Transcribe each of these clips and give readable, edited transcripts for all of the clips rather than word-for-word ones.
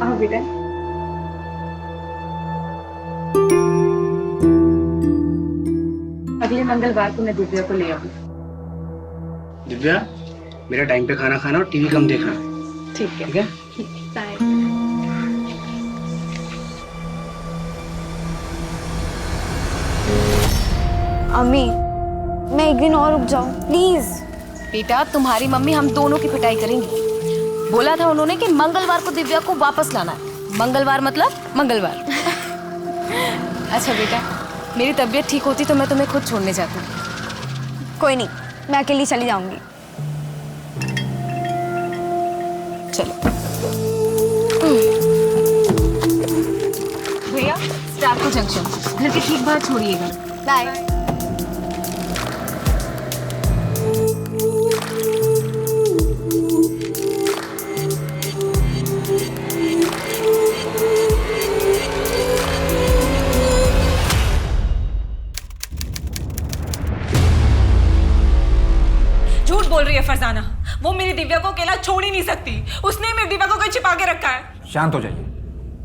आओ बेटा। अगले मंगलवार को मैं दिव्या को ले आऊंगी। दिव्या, मेरा टाइम पे खाना खाना और टीवी कम देखना। ठीक है। ठीक है? बाय। अम्मी, मैं एक दिन और रुक जाऊं प्लीज। बेटा, तुम्हारी मम्मी हम दोनों की पिटाई करेंगी। बोला था उन्होंने कि मंगलवार को दिव्या को वापस लाना है। मंगलवार मतलब मंगलवार। अच्छा बेटा, मेरी तबीयत ठीक होती तो मैं तुम्हें खुद छोड़ने जाती। कोई नहीं, मैं अकेली चली जाऊंगी। चलो भैया, स्टाफो जंक्शन घर के ठीक बाहर छोड़िएगा। बाय। झूठ बोल रही है फरजाना। वो मेरी दिव्या को अकेला छोड़ ही नहीं सकती। उसने मेरी दिव्या को कहीं छिपा के रखा है। शांत हो जाइए,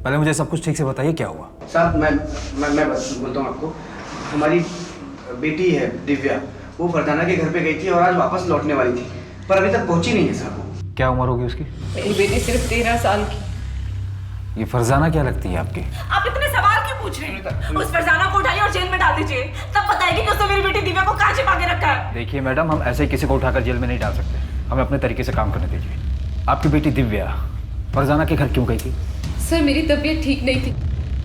पहले मुझे सब कुछ ठीक से बताइए क्या हुआ। साहब, मैं बोलता हूँ आपको। हमारी बेटी है दिव्या, वो फरजाना के घर पे गई थी और आज वापस लौटने वाली थी, पर अभी तक पहुंची नहीं है साहब। क्या उम्र होगी उसकी? मेरी बेटी सिर्फ 13 साल की। ये फरजाना क्या लगती है आपकी? आप इतने सवाल क्यों पूछ रहे हैं? उस फरजाना को उठाइए और जेल में डाल दीजिए, तब बताएगी कि उसने मेरी बेटी दिव्या को कहाँ छिपा के रखा है। देखिए मैडम, हम ऐसे ही किसी को उठाकर जेल में नहीं डाल सकते। हमें अपने तरीके से काम करने दीजिए। आपकी बेटी दिव्या फरजाना के घर क्यों गई थी? सर, मेरी तबीयत ठीक नहीं थी,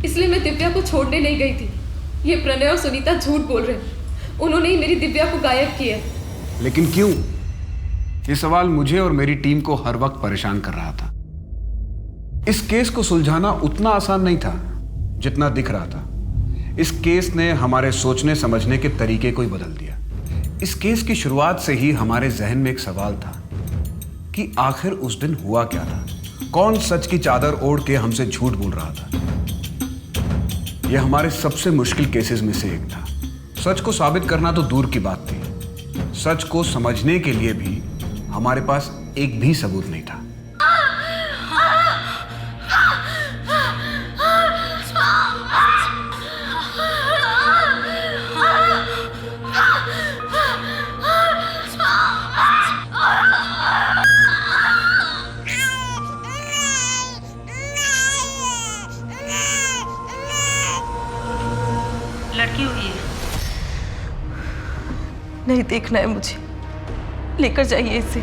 इसलिए मैं दिव्या को छोड़ने नहीं गई थी। ये प्रणय और सुनीता झूठ बोल रहे हैं। उन्होंने ही मेरी दिव्या को गायब किया। लेकिन क्यों? ये सवाल मुझे और मेरी टीम को हर वक्त परेशान कर रहा था। इस केस को सुलझाना उतना आसान नहीं था जितना दिख रहा था। इस केस ने हमारे सोचने समझने के तरीके को ही बदल दिया। इस केस की शुरुआत से ही हमारे जहन में एक सवाल था कि आखिर उस दिन हुआ क्या था। कौन सच की चादर ओढ़ के हमसे झूठ बोल रहा था। यह हमारे सबसे मुश्किल केसेस में से एक था। सच को साबित करना तो दूर की बात थी, सच को समझने के लिए भी हमारे पास एक भी सबूत नहीं था। लड़की हुई है। नहीं देखना है मुझे, लेकर जाइए इसे।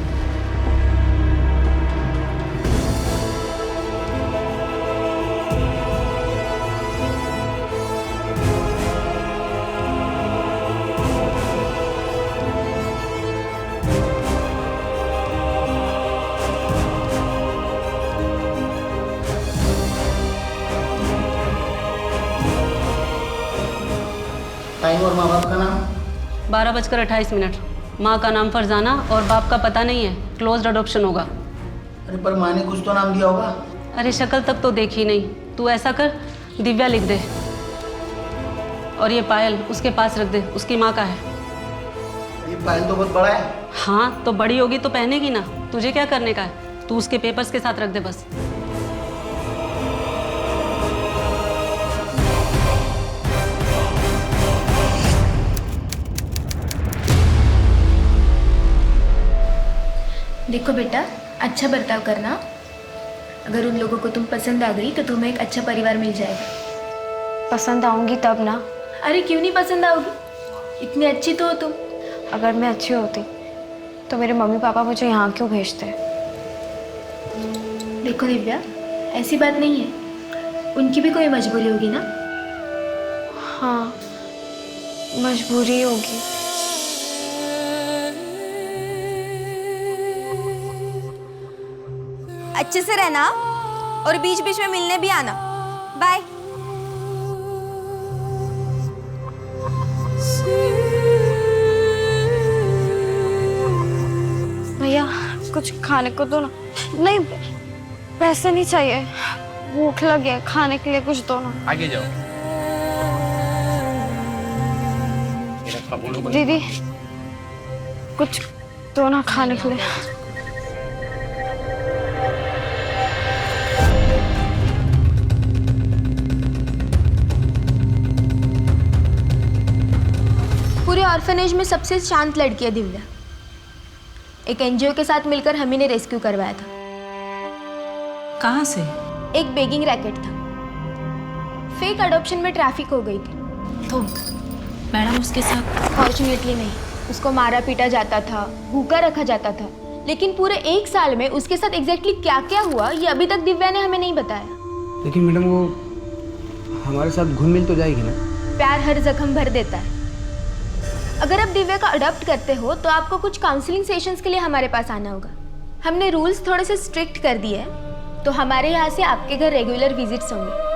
टाइम और माँ बाप का नाम? 12:28। माँ का नाम फरजाना और बाप का पता नहीं है। क्लोज्ड अडॉप्शन होगा। अरे पर माँ ने कुछ तो नाम दिया होगा। अरे शक्ल तक तो देखी नहीं। तू ऐसा कर, दिव्या लिख दे और ये पायल उसके पास रख दे, उसकी माँ का है। ये पायल तो बहुत बड़ा है। हाँ तो बड़ी होगी तो पहनेगी ना, तुझे क्या करने का है। तू उसके पेपर्स के साथ रख दे बस। देखो बेटा, अच्छा बर्ताव करना। अगर उन लोगों को तुम पसंद आ गई तो तुम्हें एक अच्छा परिवार मिल जाएगा। पसंद आऊंगी तब ना। अरे क्यों नहीं पसंद आओगी? इतनी अच्छी तो हो तुम। अगर मैं अच्छी होती तो मेरे मम्मी पापा मुझे यहाँ क्यों भेजते? देखो दिव्या, ऐसी बात नहीं है, उनकी भी कोई मजबूरी होगी ना। हाँ, मजबूरी होगी। अच्छे से रहना और बीच बीच में मिलने भी आना। बाय। भैया कुछ खाने को दो ना। नहीं, पैसे नहीं चाहिए, भूख लगी है, खाने के लिए कुछ दो ना। आगे जाओ। दीदी कुछ दो ना खाने के लिए। ऑर्फनेज में सबसे शांत लड़की है दिव्या। एक एनजीओ के साथ मिलकर हम ही ने रेस्क्यू करवाया था। कहाँ से? एक बेगिंग रैकेट था। फेक अडॉप्शन में ट्रैफिक हो गई थी। तो मैडम उसके साथ? फॉर्चुनेटली नहीं, उसको मारा पीटा जाता था, भूखा रखा जाता था, लेकिन पूरे 1 साल में उसके साथ एग्जैक्टली क्या क्या हुआ ये अभी तक दिव्या ने हमें नहीं बताया। लेकिन मैडम वो हमारे साथ घुल मिल तो जाएगी ना? प्यार हर जख्म भर देता है। अगर आप दिव्या का अडॉप्ट करते हो तो आपको कुछ काउंसलिंग सेशंस के लिए हमारे पास आना होगा। हमने रूल्स थोड़े से स्ट्रिक्ट कर दिए हैं, तो हमारे यहाँ से आपके घर रेगुलर विजिट्स होंगे।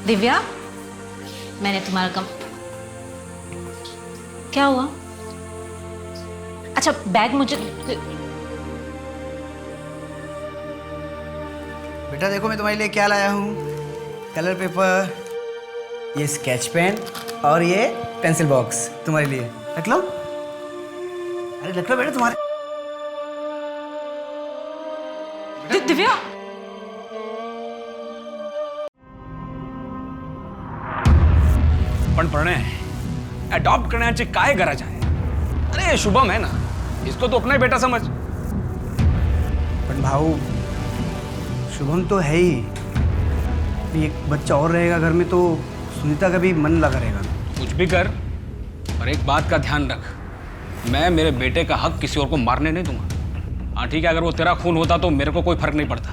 दिव्या, मैंने तुम्हारा क्या हुआ? अच्छा बैग मुझे बेटा देखो मैं तुम्हारे लिए क्या लाया हूँ। कलर पेपर, ये स्केच पेन और ये पेंसिल बॉक्स तुम्हारे लिए। रख लो। अरे रख लो बेटा तुम्हारे। दिव्या, पण प्रणय अडॉप्ट करण्याची काय गरज आहे? अरे शुभम है ना, इसको तो अपना ही बेटा समझ। पण भाऊ शुभम तो है ही, एक बच्चा और रहेगा घर में तो सुनीता का भी मन लगा रहेगा। कुछ भी कर, पर एक बात का ध्यान रख, मैं मेरे बेटे का हक किसी और को मारने नहीं दूंगा। हाँ ठीक है, अगर वो तेरा खून होता तो मेरे को कोई फर्क नहीं पड़ता,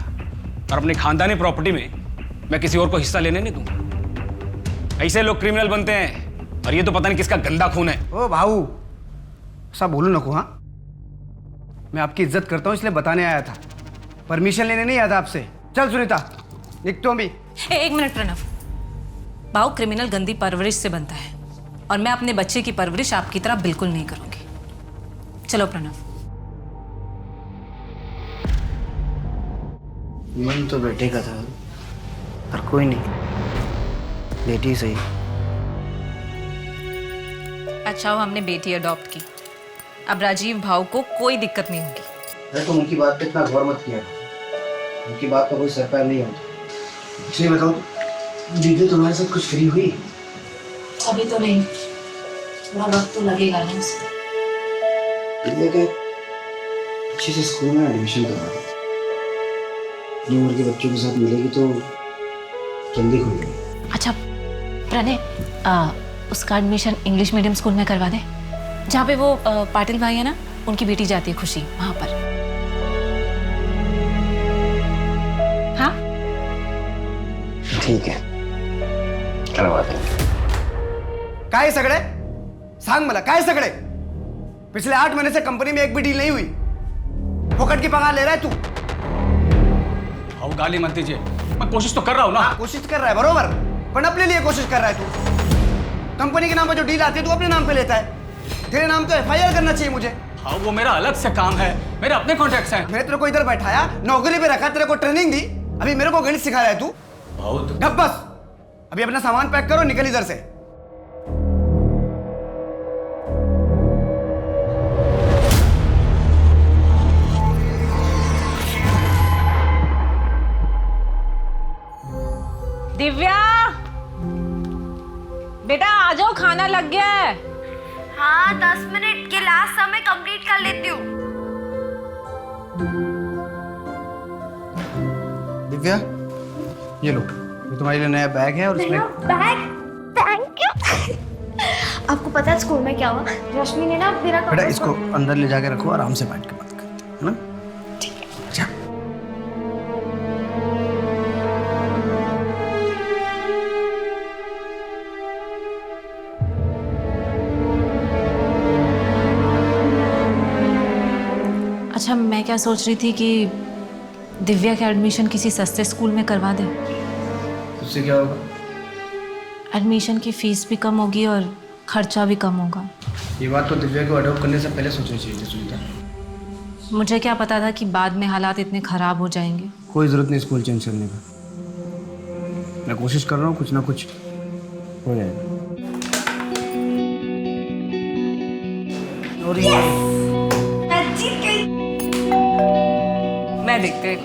पर अपनी खानदानी प्रॉपर्टी में मैं किसी और को हिस्सा लेने नहीं दूंगा। ऐसे लोग क्रिमिनल बनते हैं, और ये तो पता नहीं किसका गंदा खून है। ओ भाऊ ऐसा बोलो नको। हाँ मैं आपकी इज्जत करता हूँ इसलिए बताने आया था, परमिशन लेने नहीं आया था आपसे। चल सुनीता निक तो भी। एक मिनट प्रणव, भाव क्रिमिनल गंदी परवरिश से बनता है, और मैं अपने बच्चे की परवरिश आपकी तरह बिल्कुल नहीं करूंगी। चलो प्रणव। मन तो बेटे का था, पर कोई नहीं, बेटी सही। अच्छा हो हमने बेटी अडॉप्ट की, अब राजीव भाव को कोई दिक्कत नहीं होगी। अरे तुम उनकी बात पे इतना गौर मत किया, उनकी बात का कोई सर पैर नहीं होता। इसलिए बताओ दीदी तुम्हारे साथ कुछ फ्री हुई? अभी तो नहीं, थोड़ा वक्त तो लगेगा ना उसे। दीदी के अच्छे से स्कूल में एडमिशन करवा दो, अपनी उम्र के बच्चों के साथ मिलेगी तो जल्दी खुलेगी। अच्छा प्रणय, उसका एडमिशन इंग्लिश मीडियम स्कूल में करवा दे, जहाँ पे वो पाटिल भाई है ना, उनकी बेटी जाती है खुशी, वहां पर। हाँ ठीक है, करवा देंगे। काय सगळे सांग मला, काय सगळे? पिछले 8 महीने से कंपनी में एक भी डील नहीं हुई, फोकट की पगार ले रहा है तू। भाऊ गाली मत दीजिए, मैं कोशिश तो कर रहा हूँ ना। कोशिश कर रहा है बरोबर, पर अपने लिए कोशिश कर रहा है तू। कंपनी के नाम पर जो डील आती है तू अपने नाम पे लेता है। तेरे नाम तो FIR करना चाहिए मुझे। हाँ वो मेरा अलग से काम है, मेरे अपने कॉन्ट्रैक्ट्स हैं। मैंने तेरे को इधर बैठाया, नौकरी पे रखा, तेरे को ट्रेनिंग दी, अभी मेरे को गणित सिखा रहा है तू। भाऊ ढप बस, अभी अपना सामान पैक करो, निकल इधर से। दिव्या बेटा आ जाओ, खाना लग गया है। हाँ 10 मिनट के लास्ट समय कंप्लीट कर लेती हूँ। दिव्या ये लो, ये तुम्हारे लिए नया बैग है और इसमें बैग, थैंक यू। आपको पता है स्कूल में क्या हुआ? रश्मि ने ना मेरा बेटा इसको अंदर ले जाके रखो, आराम से बैठ के बात करो, है ना? ठीक है, जा। अच्छा मैं क्या सोच रही थी कि दिव्या का एडमिशन किसी सस्ते स्कूल में करवा दे, उससे क्या होगा? एडमिशन की फीस भी कम होगी और खर्चा भी कम होगा। ये बात तो दिव्या को अडॉप्ट करने से पहले सोचनी चाहिए थी सुनीता। मुझे क्या पता था कि बाद में हालात इतने खराब हो जाएंगे। कोई जरूरत नहीं स्कूल चेंज करने का, मैं कोशिश कर रहा हूँ, कुछ ना कुछ हो जाएगा। और ये मैं देखते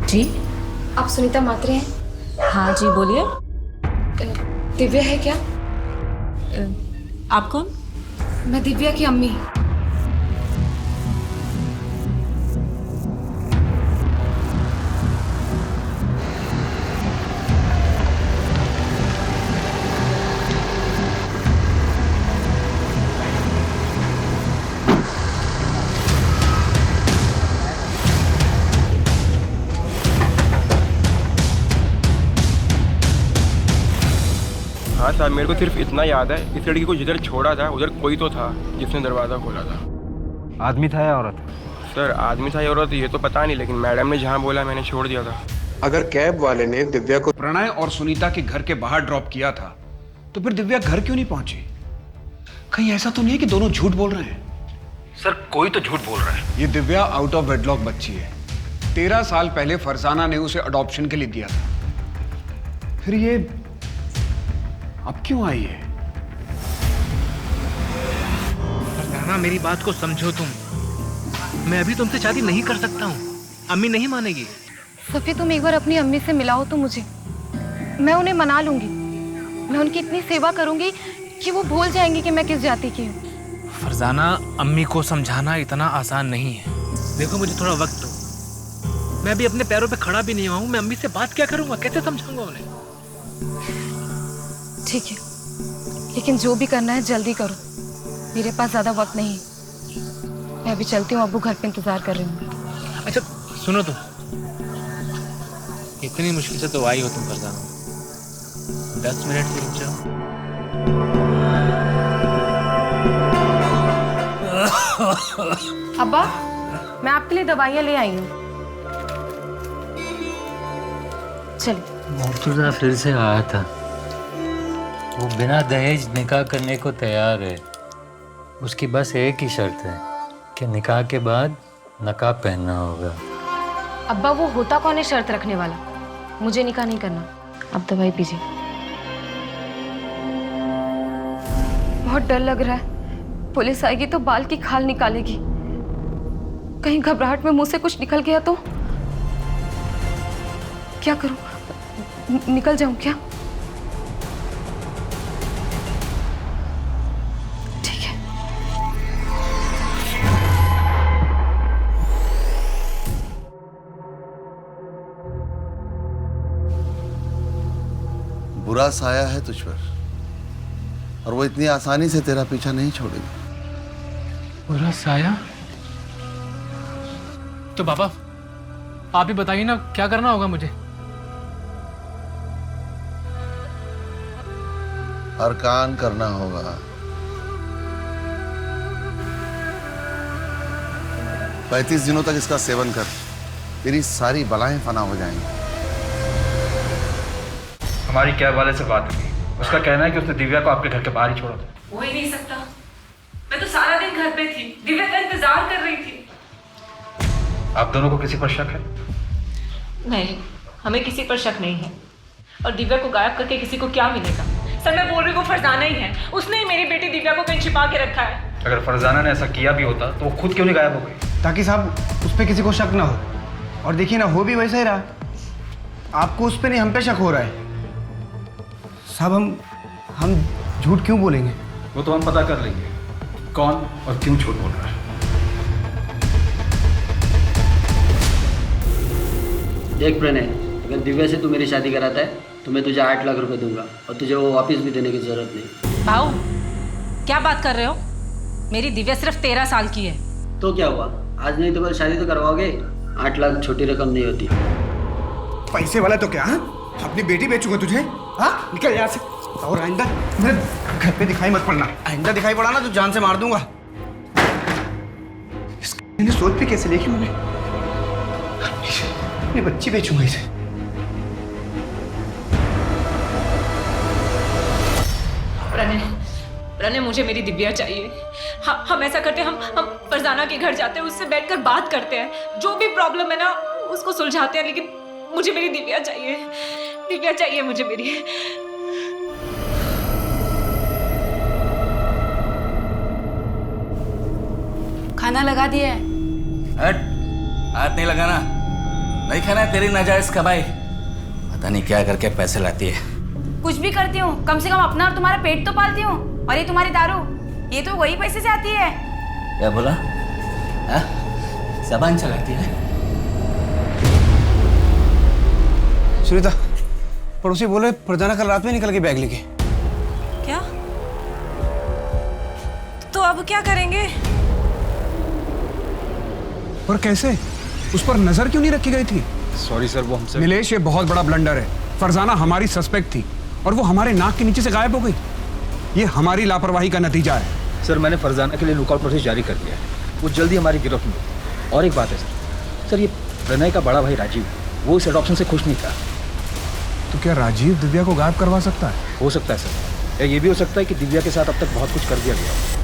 जी। आप सुनीता मात्रे हैं? हाँ जी बोलिए। दिव्या है क्या? आप कौन? मैं दिव्या की अम्मी। हाँ सर, मेरे को सिर्फ इतना याद है, इस लड़की को जिधर छोड़ा था उधर कोई तो था जिसने दरवाज़ा खोला था। आदमी था या औरत? सर आदमी था या औरत ये तो पता नहीं, लेकिन मैडम ने जहाँ बोला मैंने छोड़ दिया था। अगर कैब वाले ने दिव्या को प्रणय और सुनीता के घर के बाहर ड्रॉप किया था तो फिर दिव्या घर क्यों नहीं पहुंची? कहीं ऐसा तो नहीं है कि दोनों झूठ बोल रहे हैं? सर कोई तो झूठ बोल रहा है। ये दिव्या आउट ऑफ वेडलॉक बच्ची है। 13 साल पहले फरजाना ने उसे अडॉप्शन के लिए दिया था। फिर ये अब क्यों आई है? फरजाना मेरी बात को समझो तुम। मैं अभी तुमसे शादी नहीं कर सकता हूँ, अम्मी नहीं मानेगी। सफी तुम एक बार अपनी अम्मी से मिलाओ तो मुझे, मैं उन्हें मना लूंगी। मैं उनकी इतनी सेवा करूंगी कि वो भूल जाएंगी कि मैं किस जाति की हूँ। फरजाना अम्मी को समझाना इतना आसान नहीं है। देखो मुझे थोड़ा वक्त दो, मैं अभी अपने पैरों पे खड़ा भी नहीं हुआ हूँ। मैं अम्मी से बात क्या करूंगा, कैसे समझाऊंगा उन्हें? ठीक है, लेकिन जो भी करना है जल्दी करो, मेरे पास ज्यादा वक्त नहीं। मैं अभी चलती हूँ, अब्बू घर पे इंतजार कर रही हूँ। अच्छा सुनो तुम, इतनी मुश्किल से तो आई हो तुम फरजाना, 10 मिनट से रुक जाओ। अब्बा मैं आपके लिए दवाइयाँ ले आई हूँ। चलिए। मुर्तजा फिर से आया था। वो बिना दहेज निकाह करने को तैयार है। उसकी बस एक ही शर्त है कि निकाह के बाद नकाब पहनना होगा। अब्बा वो होता कौन है शर्त रखने वाला? मुझे निकाह नहीं करना। अब दवाई पीजिए। बहुत डर लग रहा है, पुलिस आएगी तो बाल की खाल निकालेगी। कहीं घबराहट में मुंह से कुछ निकल गया तो क्या करूं? निकल जाऊं क्या? ठीक है। बुरा साया है तुझ पर, और वो इतनी आसानी से तेरा पीछा नहीं छोड़ेगी। बुरा साया? तो पापा आप ही बताइए ना, क्या करना होगा मुझे? अरकान करना होगा। 35 दिनों तक इसका सेवन कर, तेरी सारी बलाएं फना हो जाएंगी। हमारी कैब वाले से बात हुई, उसका कहना है कि उसने दिव्या को आपके घर के बाहर ही छोड़ा था। हो ही नहीं सकता, मैं तो सारा दिन घर पे थी, दिव्या का इंतजार कर रही थी। आप दोनों को किसी पर शक है? नहीं, हमें किसी पर शक नहीं है। और दिव्या को गायब करके किसी को क्या मिलेगा? सर मैं बोल रही हूँ, फरजाना ही है, उसने ही मेरी बेटी दिव्या को कहीं छिपा के रखा है। अगर फरजाना ने ऐसा किया भी होता तो वो खुद क्यों नहीं गायब हो गई? ताकि साहब उस पर किसी को शक ना हो। और देखिए ना, हो भी वैसा ही रहा। आपको उस पर नहीं, हम पे शक हो रहा है। साहब हम झूठ क्यों बोलेंगे? वो तो हम पता कर लेंगे कौन और क्यों झूठ बोल रहा है। देख प्रणय, अगर दिव्या से तू मेरी शादी कराता है तो मैं तुझे 8 लाख रुपए दूंगा, और तुझे वो वापस भी देने की जरूरत नहीं। भाऊ क्या बात कर रहे हो? मेरी दिव्या सिर्फ 13 साल की है। तो क्या हुआ, आज नहीं तो कल शादी तो करवाओगे। 8 लाख छोटी रकम नहीं होती। पैसे वाला तो क्या? अपनी बेटी बेचूंगा तुझे? हाँ, निकल यहाँ से। और आइंदा मेरे घर पे दिखाई मत पड़ना। आइंदा दिखाई पड़ा ना तो जान से मार दूंगा। मैंने सोच भी कैसे लिखी मैंने? अपनी बच्ची बेचूंगा इसे। प्रणय मुझे मेरी दिव्या चाहिए। हम ऐसा करते हैं, हम फरजाना के घर जाते हैं, उससे बैठकर बात करते हैं, जो भी प्रॉब्लम है ना उसको सुलझाते हैं, लेकिन मुझे मेरी दिव्या चाहिए। दिव्या चाहिए मुझे मेरी। खाना लगा दिया है। हट, हाथ नहीं लगाना। नहीं खाना है तेरी नाजायज कमाई। पता नहीं क्या करके पैसे लाती है। कुछ भी करती हूँ, कम से कम अपना और तुम्हारा पेट तो पालती हूँ। और ये तुम्हारी दारू, ये तो वही पैसे से आती है। क्या बोला? ज़बान चलाती है। सुनीता, पड़ोसी बोले फरजाना कल रात में निकल के बैग लेके। क्या? तो अब क्या करेंगे? पर कैसे? उस पर नजर क्यों नहीं रखी गई थी? सॉरी सर, वो हमसे। नीलेश, ये बहुत बड़ा ब्लंडर है। फरजाना हमारी सस्पेक्ट थी और वो हमारे नाक के नीचे से गायब हो गई। ये हमारी लापरवाही का नतीजा है। सर, मैंने फरजाना के लिए लुकआउट नोटिस जारी कर दिया है। वो जल्दी हमारी गिरफ्त में। और एक बात है सर, ये प्रणय का बड़ा भाई राजीव, वो इस एडॉप्शन से खुश नहीं था। तो क्या राजीव दिव्या को गायब करवा सकता है? हो सकता है सर, या ये भी हो सकता है कि दिव्या के साथ अब तक बहुत कुछ कर दिया गया।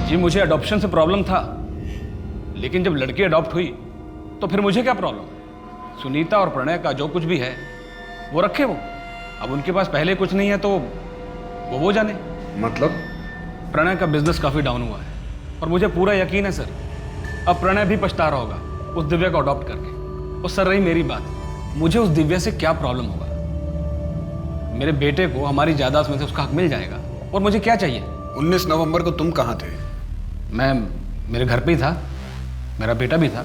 जी, मुझे अडॉप्शन से प्रॉब्लम था, लेकिन जब लड़की अडॉप्ट हुई तो फिर मुझे क्या प्रॉब्लम? सुनीता और प्रणय का जो कुछ भी है वो रखे वो। अब उनके पास पहले कुछ नहीं है तो वो जाने। मतलब प्रणय का बिजनेस काफी डाउन हुआ है और मुझे पूरा यकीन है सर, अब प्रणय भी पछता रहा होगा उस दिव्या को अडॉप्ट करके। और सर, रही मेरी बात, मुझे उस दिव्या से क्या प्रॉब्लम होगा? मेरे बेटे को हमारी जायदाद में से उसका हक मिल जाएगा और मुझे क्या चाहिए? 19 नवंबर को तुम कहाँ थे? मैं मेरे घर पे ही था, मेरा बेटा भी था।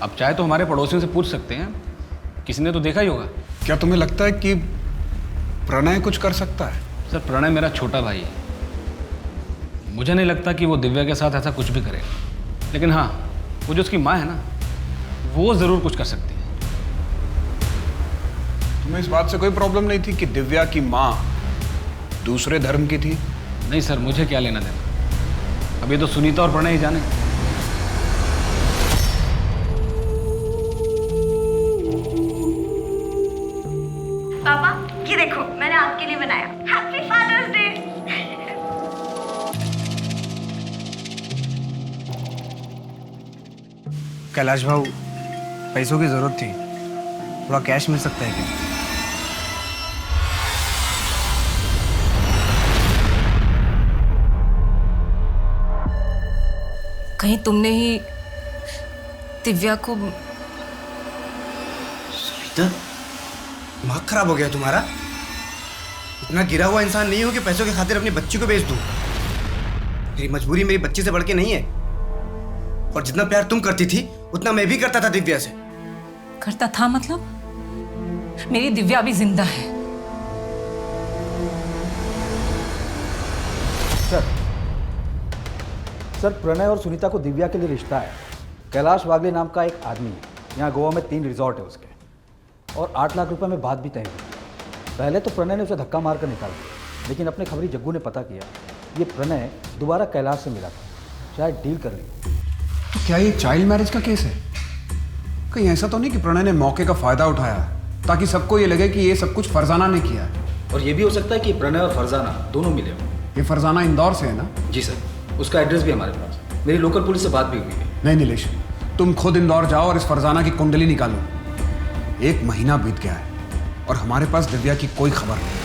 अब चाहे तो हमारे पड़ोसियों से पूछ सकते हैं, किसी ने तो देखा ही होगा। क्या तुम्हें लगता है कि प्रणय कुछ कर सकता है? सर, प्रणय मेरा छोटा भाई है, मुझे नहीं लगता कि वो दिव्या के साथ ऐसा कुछ भी करेगा। लेकिन हाँ, वो जो उसकी माँ है ना, वो ज़रूर कुछ कर सकती है। तुम्हें इस बात से कोई प्रॉब्लम नहीं थी कि दिव्या की माँ दूसरे धर्म की थी? नहीं सर, मुझे क्या लेना देना, अभी तो सुनीता और प्रणय ही जाने। पापा, ये देखो मैंने आपके लिए बनाया। Happy father's day. कैलाश भाऊ, पैसों की जरूरत थी, थोड़ा कैश मिल सकता है क्या? कहीं तुमने ही दिव्या को? सुनीता, दिमाग खराब हो गया तुम्हारा? इतना गिरा हुआ इंसान नहीं हो कि पैसों के खातिर अपनी बच्ची को बेच दूं। मेरी मजबूरी मेरी बच्ची से बढ़ के नहीं है, और जितना प्यार तुम करती थी उतना मैं भी करता था दिव्या से। करता था मतलब? मेरी दिव्या भी जिंदा है। सर, प्रणय और सुनीता को दिव्या के लिए रिश्ता है। कैलाश वागले नाम का एक आदमी है, यहाँ गोवा में 3 रिजॉर्ट है उसके, और 8 लाख रुपए में बात भी तय हुई। पहले तो प्रणय ने उसे धक्का मार कर निकाल दिया, लेकिन अपने खबरी जग्गू ने पता किया ये प्रणय दोबारा कैलाश से मिला था, शायद डील कर ली। तो क्या ये चाइल्ड मैरिज का केस है? कहीं ऐसा तो नहीं कि प्रणय ने मौके का फायदा उठाया ताकि सबको ये लगे कि ये सब कुछ फरजाना ने किया है? और ये भी हो सकता है कि प्रणय और फरजाना दोनों मिले हों। ये फरजाना इंदौर से है ना? जी सर, उसका एड्रेस भी हमारे पास, मेरी लोकल पुलिस से बात भी हुई है। नहीं नीलेश, तुम खुद इंदौर जाओ और इस फरजाना की कुंडली निकालो। 1 महीना बीत गया है और हमारे पास दिव्या की कोई खबर नहीं।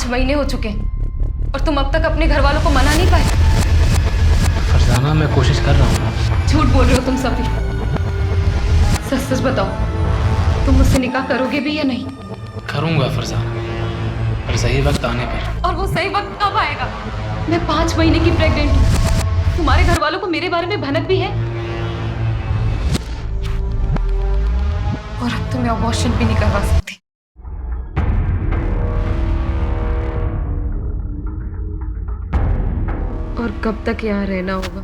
महीने हो चुके हैं और तुम अब तक अपने घर वालों को मना नहीं पाए। फरजाना, मैं कोशिश कर रहा हूँ। झूठ बोल रहे हो तुम सभी। सच सच बताओ, तुम मुझसे निकाह करोगे भी या नहीं? करूँगा फरजाना, पर सही वक्त आने पर। और वो सही वक्त कब आएगा? मैं 5 महीने की प्रेग्नेंट हूँ। तुम्हारे घर वालों को मेरे बारे में भनक भी है और अब तो मैं अबॉर्शन भी नहीं करवा सकती। और कब तक यहाँ रहना होगा?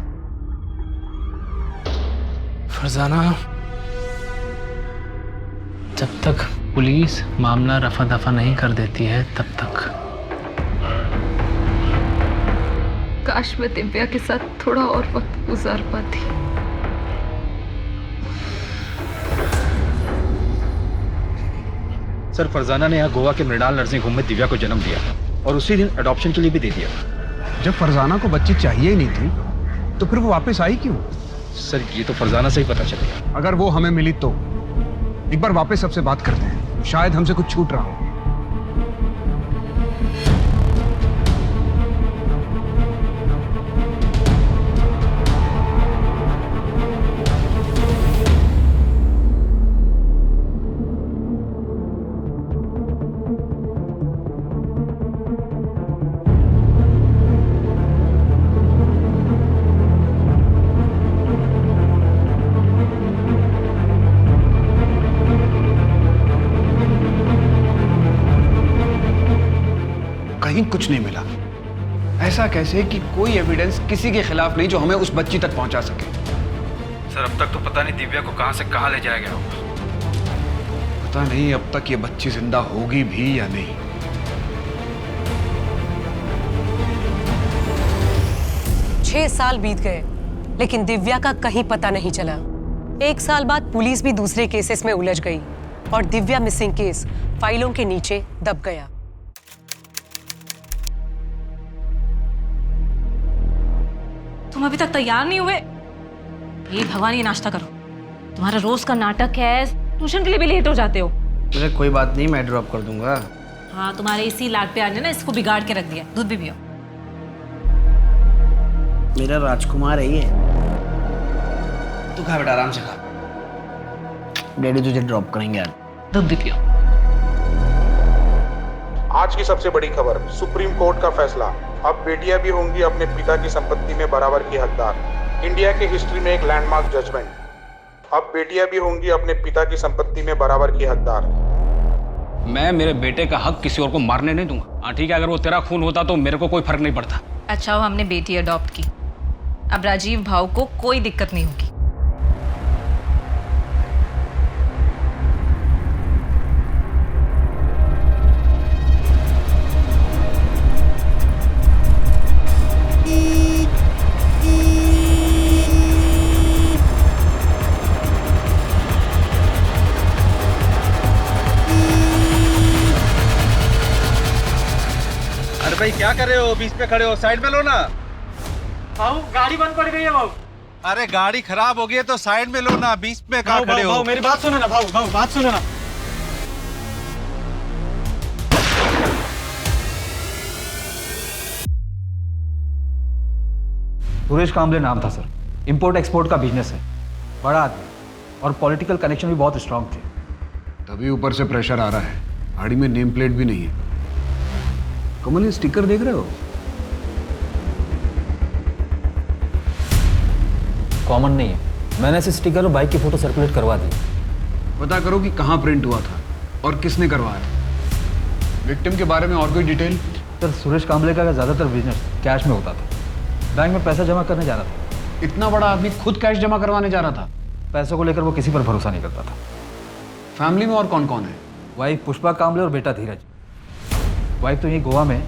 फरजाना, जब तक पुलिस मामला रफा दफा नहीं कर देती है तब तक। काश मैं दिव्या के साथ थोड़ा और वक्त गुजार पाती। सर, फरजाना ने यहाँ गोवा के मृणाल नर्सिंग होम में दिव्या को जन्म दिया और उसी दिन अडॉप्शन के लिए भी दे दिया। जब फरजाना को बच्ची चाहिए ही नहीं थी तो फिर वो वापस आई क्यों? सर, ये तो फरजाना से ही पता चलेगा। अगर वो हमें मिली तो एक बार वापस सबसे बात करते हैं, शायद हमसे कुछ छूट रहा हो। कहीं कुछ नहीं मिला। ऐसा कैसे कि कोई एविडेंस किसी के खिलाफ नहीं जो हमें उस बच्ची तक पहुंचा सके? सर, अब तक तो पता नहीं दिव्या को कहां से कहां ले जाया गया होगा। पता नहीं अब तक ये बच्ची जिंदा होगी भी या नहीं। 6 साल बीत गए लेकिन दिव्या का कहीं पता नहीं चला। 1 साल बाद पुलिस भी दूसरे केसेस में उलझ गई और दिव्या मिसिंग केस फाइलों के नीचे दब गया। तुम अभी तक तैयार नहीं हुए? ये भगवान, ये नाश्ता करो। तुम्हारा रोज का नाटक है, ट्यूशन के लिए भी लेट हो जाते हो। मुझे कोई बात नहीं, मैं ड्रॉप कर दूंगा। हाँ, तुम्हारे इसी लाड प्यार ने ना इसको बिगाड़ के रख दिया। दूध भी पियो। मेरा राजकुमार है ये। तू खा बेटा, आराम से खा। डैडी तुझे ड्रॉप करेंगे यार। दूध भी पियो। आज की सबसे बड़ी खबर, सुप्रीम कोर्ट का फैसला। अब बेटियां भी होंगी अपने पिता की संपत्ति में बराबर की हकदार। इंडिया की हिस्ट्री में एक लैंडमार्क जजमेंट। अब बेटियां भी होंगी अपने पिता की संपत्ति में बराबर की हकदार। मैं मेरे बेटे का हक किसी और को मारने नहीं दूंगा। हाँ ठीक है, अगर वो तेरा खून होता तो मेरे को कोई फर्क नहीं पड़ता। अच्छा हो हमने बेटी अडॉप्ट की, अब राजीव भाव को कोई दिक्कत नहीं होगी। भाई क्या कर रहे हो? बीच पे खड़े हो, साइड में लो ना। भाऊ गाड़ी बंद पड़ गई है भाऊ। अरे गाड़ी खराब हो गई है तो साइड में लो ना, बीच में कहाँ खड़े हो? मेरी बात सुनो ना भाऊ, बात सुनो ना। सुरेश कांबले नाम था सर। इंपोर्ट एक्सपोर्ट का बिजनेस है, बड़ा आदमी और पॉलिटिकल कनेक्शन भी बहुत स्ट्रांग थे। तभी ऊपर से प्रेशर आ रहा है। गाड़ी में नेम प्लेट भी नहीं है। कमल, ये स्टिकर देख रहे हो? कॉमन नहीं है। मैंने इसे स्टिकर और बाइक की फोटो सर्कुलेट करवा दी। पता करो कि कहाँ प्रिंट हुआ था और किसने करवाया। विक्टिम के बारे में और कोई डिटेल? सर, सुरेश कांबले का ज़्यादातर बिजनेस कैश में होता था। बैंक में पैसा जमा करने जा रहा था। इतना बड़ा आदमी खुद कैश जमा करवाने जा रहा था? पैसों को लेकर वो किसी पर भरोसा नहीं करता था। फैमिली में और कौन कौन है? वाइफ पुष्पा कांबले और बेटा धीरज। वाइफ तो यही गोवा में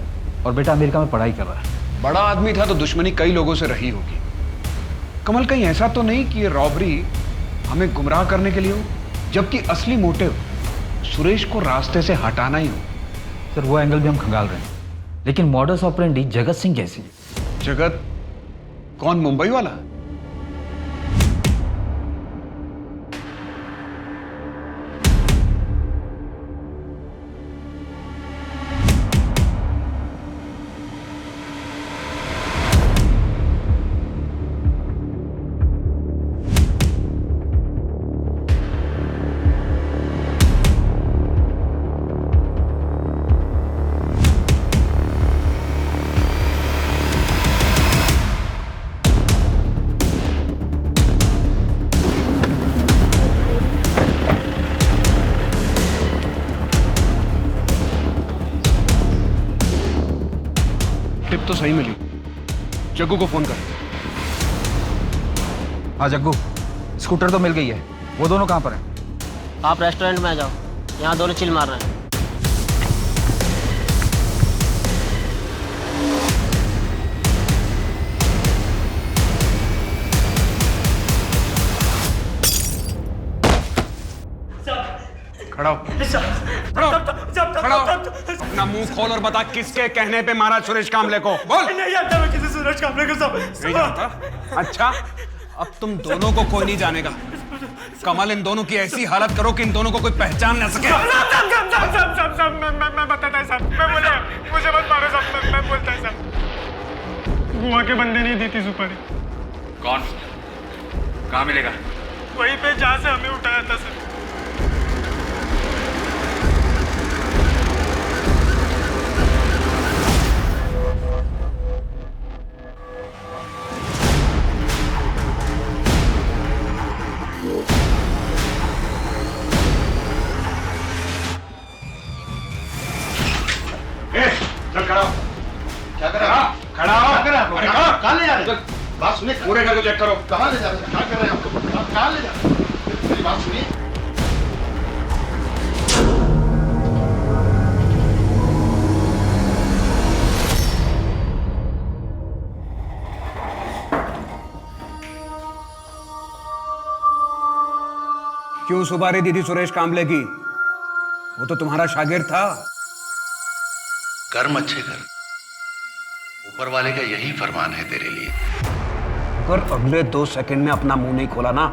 और बेटा अमेरिका में पढ़ाई कर रहा है। बड़ा आदमी था तो दुश्मनी कई लोगों से रही होगी। कमल, कहीं ऐसा तो नहीं कि ये रॉबरी हमें गुमराह करने के लिए हो, जबकि असली मोटिव सुरेश को रास्ते से हटाना ही हो? सर, वो एंगल भी हम खंगाल रहे हैं, लेकिन मॉडस ऑपरेंडी जगत सिंह जैसी है। जगत कौन? मुंबई वाला? तो सही मिली। जग्गू को फोन कर। हाँ जग्गू, स्कूटर तो मिल गई है। वो दोनों कहाँ पर हैं? आप रेस्टोरेंट में आ जाओ, यहाँ दोनों चिल मार रहे हैं। खड़ा हो। खड़ा हो। अपना मुंह खोल और बता किसके कहने पे मारा सुरेश कामले को। बोल। नहीं जानता मैं किसी सुरेश कामले को। सब नहीं जानता? अच्छा, अब तुम दोनों को कोई नहीं जानेगा। कमल, इन दोनों की ऐसी हालत करो कि इन दोनों को कोई पहचान न सके। मैं बताता है साहब, मैं बोले मुझे मत मारो साहब, मैं बोलता है साहब। गुआ के बंदे नहीं दी थी सुपारी। कौन? कहाँ मिलेगा? वहीं पे जहाँ से हमें उठाया था सर। खड़ा हो। क्या कर रहा? खड़ा हो। अरे कहाँ ले जा रहे? बात सुनिए, पूरे घर को चेक करो। कहाँ ले जा रहे? क्या कर रहे हैं आप? कहाँ ले जा रहे? मेरी बात सुनिए। क्यों सुपारी दी थी सुरेश कामले की? वो तो तुम्हारा शागिर्द था। कर्म अच्छे कर, ऊपर वाले का यही फरमान है तेरे लिए। अगर अगले 2 सेकंड में अपना मुंह नहीं खोला ना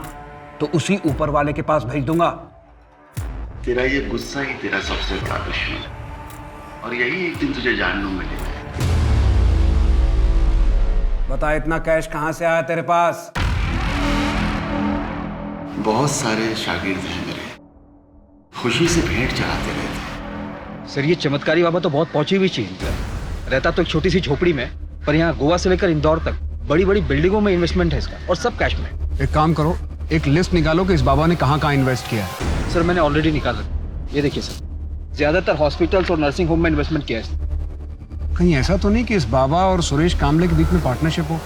तो उसी ऊपर वाले के पास भेज दूंगा। तेरा ये गुस्सा ही तेरा सबसे बड़ा दुश्मन है और यही एक दिन तुझे जानने मिलेगा। बता, इतना कैश कहां से आया तेरे पास? बहुत सारे शागिर्द हैं मेरे, खुशी से भेंट चढ़ाते रहते हैं। सर ये चमत्कारी बाबा तो बहुत पहुंची हुई चीज है। रहता तो एक छोटी सी झोपड़ी में, पर यहाँ गोवा से लेकर इंदौर तक बड़ी बड़ी बिल्डिंगों में इन्वेस्टमेंट है इसका, और सब कैश में। एक काम करो, एक लिस्ट निकालो कि इस बाबा ने कहाँ कहाँ इन्वेस्ट किया है। सर मैंने ऑलरेडी निकाला। ये देखिए सर, ज्यादातर हॉस्पिटल्स और नर्सिंग होम में इन्वेस्टमेंट किया है। कहीं ऐसा तो नहीं कि इस बाबा और सुरेश कामले के बीच में पार्टनरशिप हो?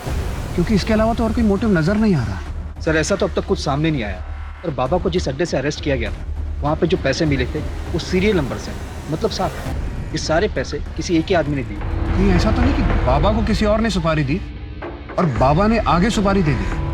क्योंकि इसके अलावा तो और कोई मोटिव नजर नहीं आ रहा। सर ऐसा तो अब तक कुछ सामने नहीं आया, पर बाबा को जिस अड्डे से अरेस्ट किया गया था वहाँ पे जो पैसे मिले थे वो सीरियल नंबर से, मतलब साफ है ये सारे पैसे किसी एक ही आदमी ने दिए। कहीं ऐसा तो नहीं कि बाबा को किसी और ने सुपारी दी और बाबा ने आगे सुपारी दे दी?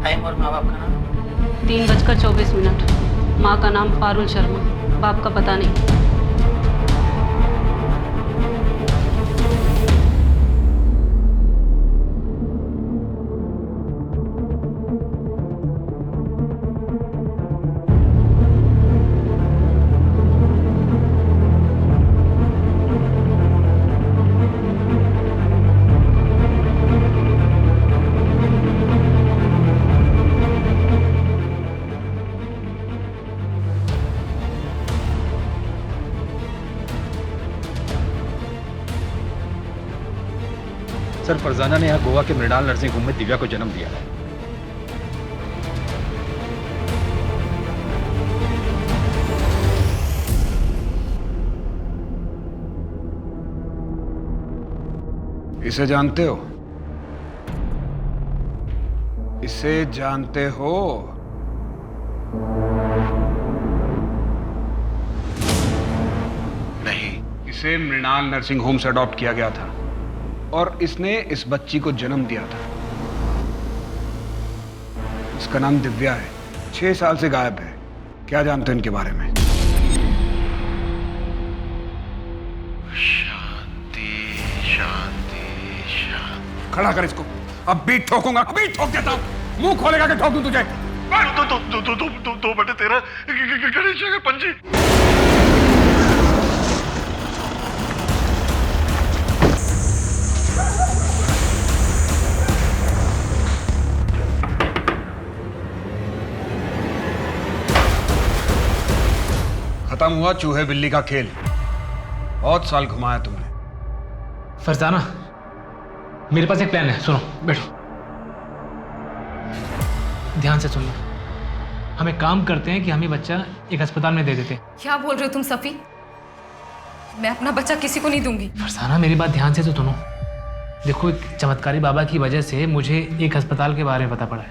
टाइम और माँ बाप का नाम? 3:24। माँ का नाम पारुल शर्मा, बाप का पता नहीं। सर फरजाना ने यहाँ गोवा के मृणाल नर्सिंग होम में दिव्या को जन्म दिया है। इसे जानते हो? इसे जानते हो? नहीं। इसे मृणाल नर्सिंग होम से अडॉप्ट किया गया था और इसने इस बच्ची को जन्म दिया था। इसका नाम दिव्या है, 6 साल से गायब है। क्या जानते हो इनके बारे में? शांति शांति शांति। खड़ा कर इसको, अब भी ठोकूंगा, अभी ठोक देता हूं। मुंह खोलेगा कि ठोक दूं तुझे? 2/13 गणेश जी का पंजी। खत्म हुआ चूहे बिल्ली का खेल। बहुत साल घुमाया तुमने। फरजाना, मेरे पास एक प्लान है, सुनो, बैठो, ध्यान से सुनो। हम एक काम करते हैं कि हम ये बच्चा एक अस्पताल में दे देते हैं। क्या बोल रहे हो तुम सफी? मैं अपना बच्चा किसी को नहीं दूंगी। फरजाना, मेरी बात ध्यान से तो सुनो। देखो, एक चमत्कारी बाबा की वजह से मुझे एक अस्पताल के बारे में पता पड़ा है।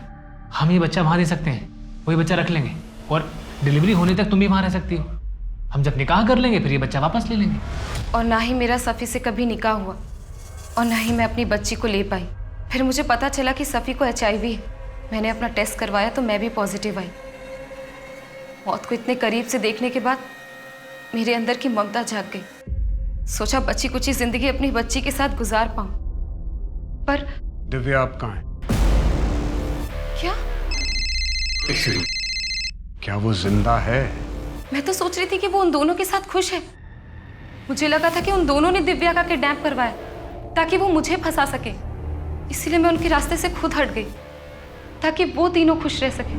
हम ये बच्चा वहाँ दे सकते हैं, वही बच्चा रख लेंगे और डिलीवरी होने तक तुम भी वहाँ रह सकती हो। हम जब निकाह कर लेंगे फिर ये बच्चा वापस ले लेंगे। और ना ही मेरा सफ़ी से कभी निकाह हुआ और ना ही मैं अपनी बच्ची को ले पाई। फिर मुझे पता चला कि सफ़ी को HIV है। मैंने अपना टेस्ट करवाया तो मैं भी पॉजिटिव आई। मौत को इतने करीब से देखने के बाद मेरे अंदर की ममता जाग गई। सोचा बच्ची कुछ ही जिंदगी अपनी बच्ची के साथ गुजार पाऊं, पर दिव्या आप कहाँ हैं? क्या? क्या वो जिंदा है? मैं तो सोच रही थी कि वो उन दोनों के साथ खुश है। मुझे लगा था कि उन दोनों ने दिव्या का किडनैप करवाया ताकि वो मुझे फंसा सके। इसीलिए मैं उनके रास्ते से खुद हट गई ताकि वो तीनों खुश रह सके।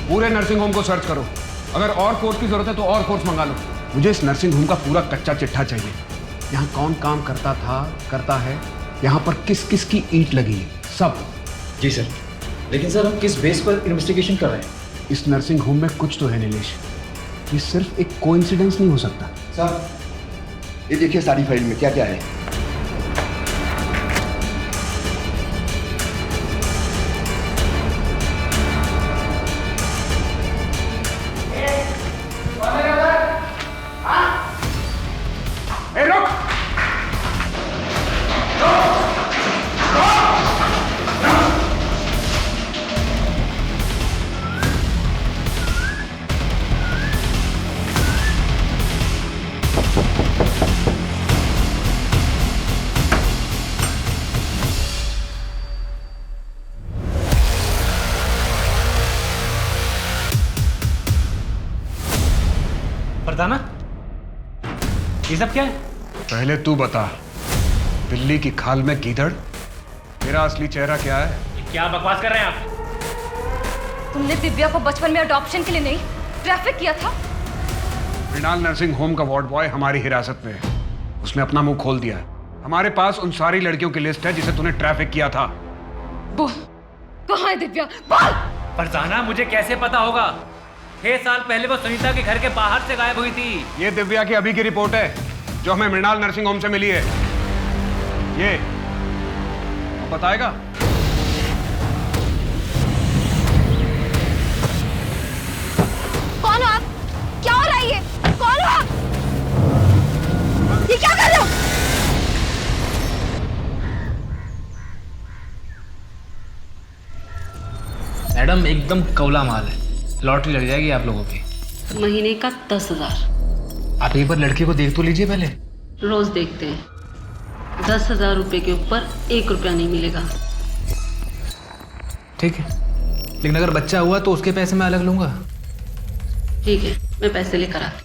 पूरे नर्सिंग होम को सर्च करो। अगर और फोर्स की जरूरत है तो और फोर्स मंगा लो। मुझे इस नर्सिंग होम का पूरा कच्चा चिट्ठा चाहिए। यहाँ कौन काम करता था, करता है, यहाँ पर किस किस की ईंट लगी है, सब। जी सर, लेकिन सर हम किस बेस पर इन्वेस्टिगेशन कर रहे हैं? इस नर्सिंग होम में कुछ तो है नीलेश। ये सिर्फ एक कोइंसिडेंस नहीं हो सकता। सर, ये देखिए सारी फाइल में क्या क्या है। फरजाना, ये सब क्या है? पहले तू बता, बिल्ली की खाल में गीदड़, तेरा असली चेहरा क्या है? क्या बकवास कर रहे हैं आप? तुमने दिव्या को बचपन में अडॉप्शन के लिए नहीं ट्रैफिक किया था। मृणाल नर्सिंग होम का वार्ड बॉय हमारी हिरासत में है। उसने अपना मुंह खोल दिया है। हमारे पास उन सारी लड़कियों की लिस्ट है जिसे तूने ट्रैफिक किया था। बोल, कहाँ है दिव्या? बोल। फरजाना, मुझे कैसे पता होगा? 6 साल पहले वो सुनीता के घर के बाहर से गायब हुई थी। ये दिव्या की अभी की रिपोर्ट है जो हमें मृणाल नर्सिंग होम से मिली है। ये बताएगा? कौन हो आप? क्या हो रहा है ये? कौन हो आप? ये क्या कर रहे हो? मैडम, एकदम कौला माल है। लॉटरी लग जाएगी आप लोगों की। महीने का 10,000। आप एक बार लड़की को देख तो लीजिए पहले। रोज देखते हैं। 10,000 रुपए के ऊपर 1 रुपया नहीं मिलेगा। ठीक है, लेकिन अगर बच्चा हुआ तो उसके पैसे मैं अलग लूंगा। ठीक है, मैं पैसे लेकर आती।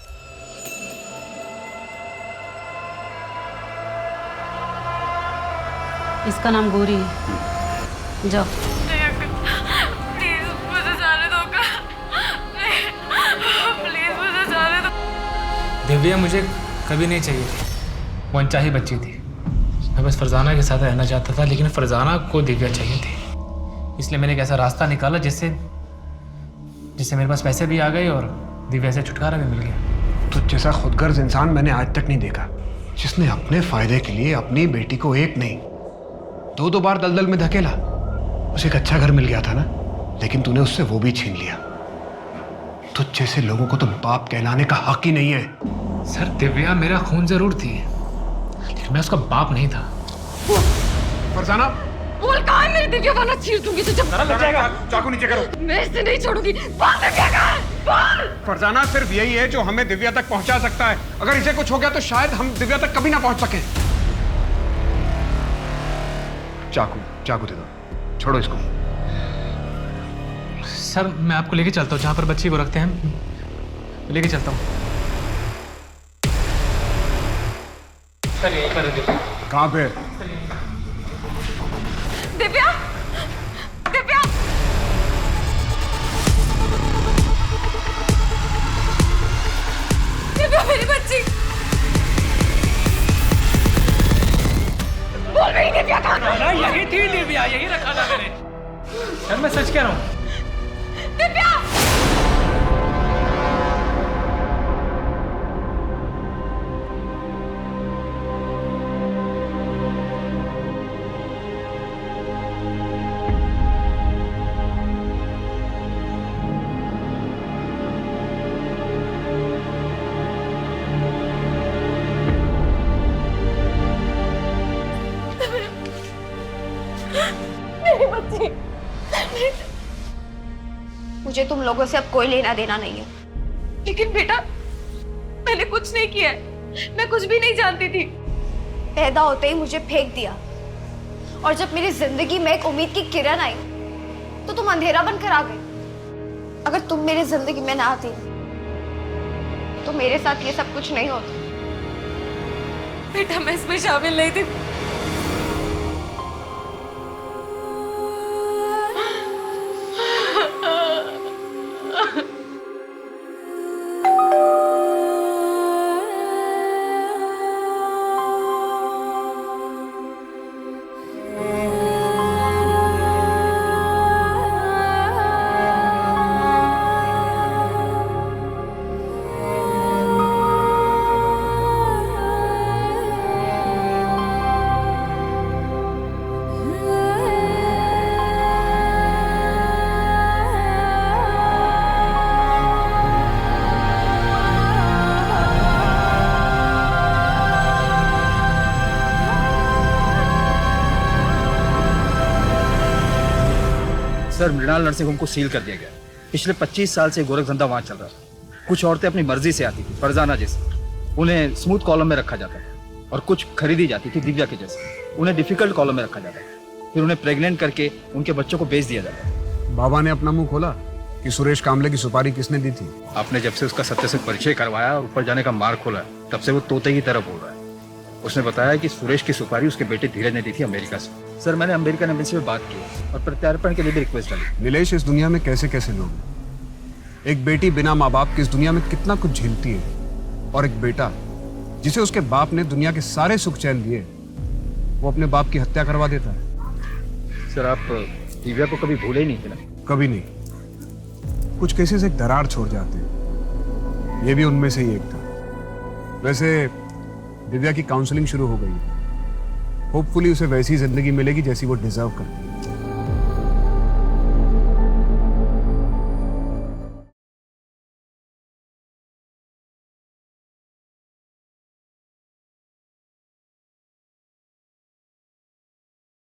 इसका नाम गौरी है। जाओ। प्लीज मुझे जाने दो। प्लीज मुझे जाने दो। दिव्या मुझे कभी नहीं चाहिए थी। वो अनचाही बच्ची थी। मैं बस फरजाना के साथ रहना चाहता था, लेकिन फरजाना को दिव्या चाहिए थी। इसलिए मैंने एक ऐसा रास्ता निकाला जिससे मेरे पास पैसे भी आ गए और दिव्या से छुटकारा भी मिल गया। तो जैसा खुदगर्ज इंसान मैंने आज तक नहीं देखा, जिसने अपने फायदे के लिए अपनी बेटी को एक नहीं 2-2 बार दलदल में धकेला। उसे एक अच्छा घर मिल गया था ना, लेकिन तूने उससे वो भी छीन लिया। तुझ जैसे लोगों को तो बाप कहलाने का हक ही नहीं है। सर, दिव्या मेरा खून जरूर थी, लेकिन मैं उसका बाप नहीं था। फरजाना, बोल, कहाँ है मेरी दिव्या? वरना चीर दूंगी तुझे। चाकू नीचे करो। मैं इसे नहीं छोड़ूंगी। बोल, दिव्या कहाँ है? बोल। फरजाना, सिर्फ यही है जो हमें दिव्या तक पहुंचा सकता है। अगर इसे कुछ हो गया तो शायद हम दिव्या तक कभी ना पहुंच सके। चाकू दे दो, छोड़ो इसको। सर, मैं आपको लेके चलता हूँ जहाँ पर बच्ची को रखते हैं, लेके चलता हूँ। सर, यहीं पर है दिव्या। कहाँ पे? दिव्या, सर मैं सच कह रहा हूँ। दिव्या! मेरी बच्ची। मुझे तुम लोगों से अब कोई लेना देना नहीं है। लेकिन बेटा मैंने कुछ नहीं किया है, मैं कुछ भी नहीं जानती थी। पैदा होते ही मुझे फेंक दिया और जब मेरी जिंदगी में एक उम्मीद की किरण आई तो तुम अंधेरा बनकर आ गई। अगर तुम मेरी जिंदगी में ना आती तो मेरे साथ ये सब कुछ नहीं होता। बेटा मैं इसमें शामिल नहीं थी। सर मृणाल नर्सिंग होम को सील कर दिया गया। पिछले 25 साल से गोरख धंधा वहाँ चल रहा था। कुछ औरतें अपनी मर्जी से आती थी, फरजाना जैसे, उन्हें स्मूथ कॉलम में रखा जाता था, और कुछ खरीदी जाती थी दिव्या के जैसे, उन्हें डिफिकल्ट कॉलम में रखा जाता था। फिर उन्हें प्रेग्नेंट करके उनके बच्चों को बेच दिया जाता था। बाबा ने अपना मुंह खोला कि सुरेश कामले की सुपारी किसने दी थी। आपने जब से उसका सत्य से परिचय करवाया और ऊपर जाने का मार्ग खोला, तब से वो तोते की तरह बोल रहा है। उसने बताया कि सुरेश की सुपारी उसके बेटे धीरज ने दी थी अमेरिका से। सर मैंने अमेरिकन एम्बेसी में बात की और प्रत्यार्पण के लिए भी रिक्वेस्ट डाली। नीलेश, इस दुनिया में कैसे कैसे लोग हैं। एक बेटी बिना माँ बाप के इस दुनिया में कितना कुछ झेलती है, और एक बेटा जिसे उसके बाप ने दुनिया के सारे सुख चैन दिए, वो अपने बाप की हत्या करवा देता है। सर आप दिव्या को कभी भूले ही नहीं थे ना? कभी नहीं। कुछ केसेस एक दरार छोड़ जाते हैं, ये भी उनमें से ही एक था। वैसे दिव्या की काउंसलिंग शुरू हो गई है। होपफुली उसे वैसी जिंदगी मिलेगी जैसी वो डिजर्व करती है।